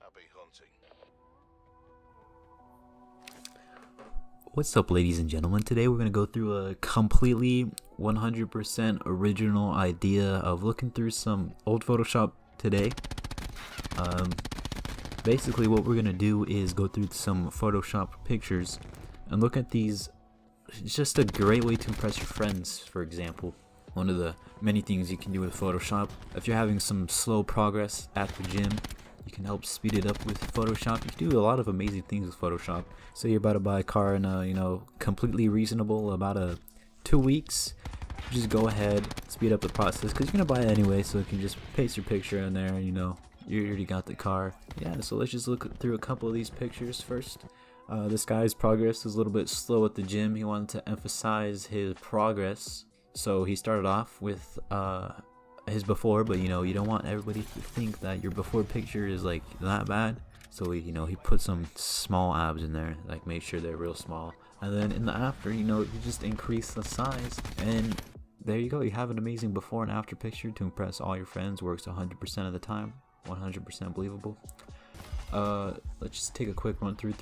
Happy hunting. What's up, ladies and gentlemen? Today we're going to go through a completely 100% original idea of looking through some old Photoshop today. Basically what we're going to do is go through some Photoshop pictures and look at these. It's just a great way to impress your friends, for example. One of the many things you can do with Photoshop. If you're having some slow progress at the gym, you can help speed it up with Photoshop. You can do a lot of amazing things with Photoshop. So you're about to buy a car in completely reasonable about 2 weeks. Just go ahead, speed up the process because you're gonna buy it anyway. So you can just paste your picture in there. You already got the car. Yeah. So let's just look through a couple of these pictures first. This guy's progress is a little bit slow at the gym. He wanted to emphasize his progress, so he started off with his before, but you don't want everybody to think that your before picture is like that bad. So he put some small abs in there, like made sure they're real small, and then in the after, you just increase the size, and there you go. You have an amazing before and after picture to impress all your friends. Works 100% of the time, 100% believable. Let's just take a quick run through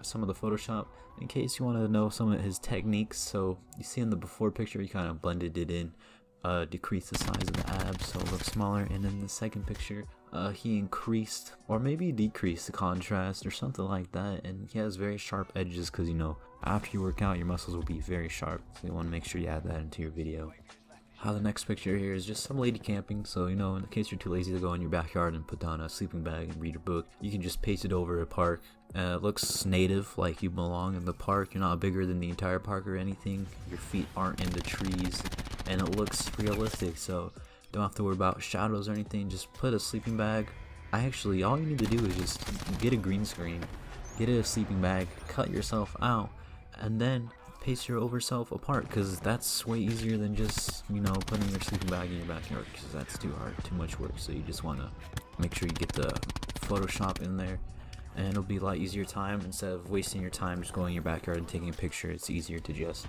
some of the Photoshop in case you want to know some of his techniques. So you see in the before picture, he kind of blended it in, decreased the size of the abs so it looks smaller, and in the second picture, he increased or maybe decreased the contrast or something like that, and he has very sharp edges because after you work out, your muscles will be very sharp, so you want to make sure you add that into your video. How the next picture here is just some lady camping, so in the case you're too lazy to go in your backyard and put down a sleeping bag and read your book, you can just paste it over a park. It looks native, like you belong in the park. You're not bigger than the entire park or anything. Your feet aren't in the trees, and it looks realistic, so don't have to worry about shadows or anything. Just put a sleeping bag. All you need to do is just get a green screen, get a sleeping bag, cut yourself out, and then paste your over self apart, because that's way easier than just putting your sleeping bag in your backyard, because that's too hard, too much work. So you just want to make sure you get the Photoshop in there, and it'll be a lot easier time. Instead of wasting your time just going in your backyard and taking a picture, it's easier to just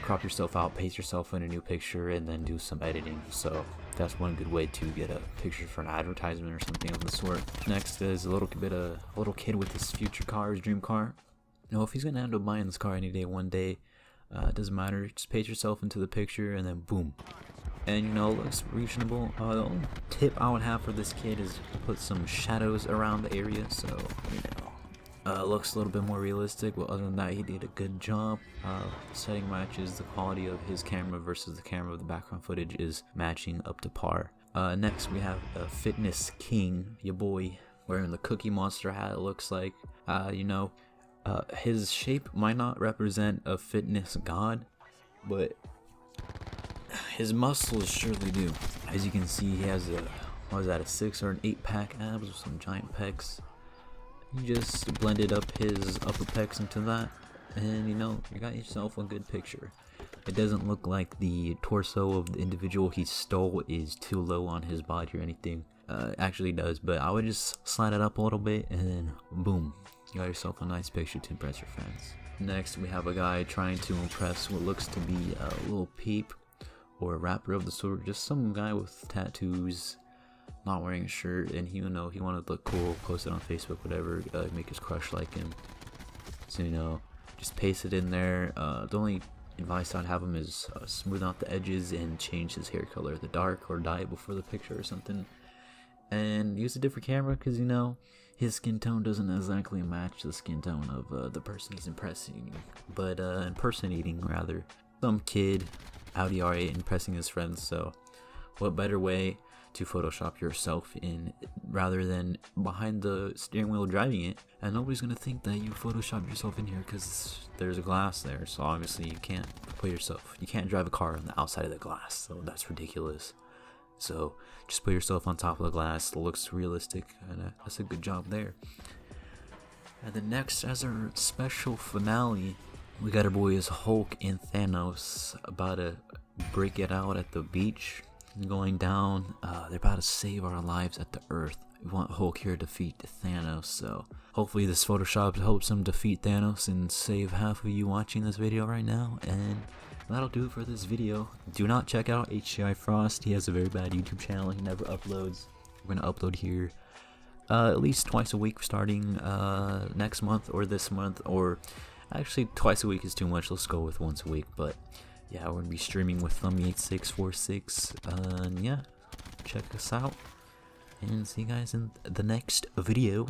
crop yourself out, paste yourself in a new picture, and then do some editing. So that's one good way to get a picture for an advertisement or something of the sort. Next is a little kid with his future car, his dream car. If he's gonna end up buying this car any day, one day, it doesn't matter. Just paste yourself into the picture, and then boom, and it looks reasonable. The only tip I would have for this kid is put some shadows around the area, so it looks a little bit more realistic. But other than that, he did a good job. Setting matches the quality of his camera versus the camera of the background footage is matching up to par. Next we have Fitness King, your boy, wearing the Cookie Monster hat. It looks like his shape might not represent a fitness god, but his muscles surely do. As you can see, he has a 6 or an 8 pack abs with some giant pecs. You just blended up his upper pecs into that, and you got yourself a good picture. It doesn't look like the torso of the individual he stole is too low on his body or anything. It actually does, but I would just slide it up a little bit, and then boom, you got yourself a nice picture to impress your friends. Next, we have a guy trying to impress what looks to be a little peep or a rapper of the sort. Just some guy with tattoos, not wearing a shirt, and he wanted to look cool, post it on Facebook, whatever, make his crush like him. So just paste it in there. The only advice I'd have him is smooth out the edges and change his hair color to dark, or dye it before the picture or something. And use a different camera, because his skin tone doesn't exactly match the skin tone of the person he's impersonating rather. Some kid Audi R8 impressing his friends. So what better way to Photoshop yourself in rather than behind the steering wheel driving it, and nobody's gonna think that you Photoshop yourself in here because there's a glass there. So obviously you can't drive a car on the outside of the glass, so that's ridiculous. So just put yourself on top of the glass. It looks realistic, and that's a good job there. And then next, as our special finale, we got our boys Hulk and Thanos about to break it out at the beach, going down. They're about to save our lives at the Earth. We want Hulk here to defeat Thanos, so hopefully this Photoshop helps him defeat Thanos and save half of you watching this video right now. And that'll do it for this video. Do not check out HCI Frost. He has a very bad YouTube channel. He never uploads. We're gonna upload here at least twice a week starting next month or this month, or actually twice a week is too much. Let's go with once a week. But yeah, we're gonna be streaming with Thummy8646. And yeah, check us out, and see you guys in the next video.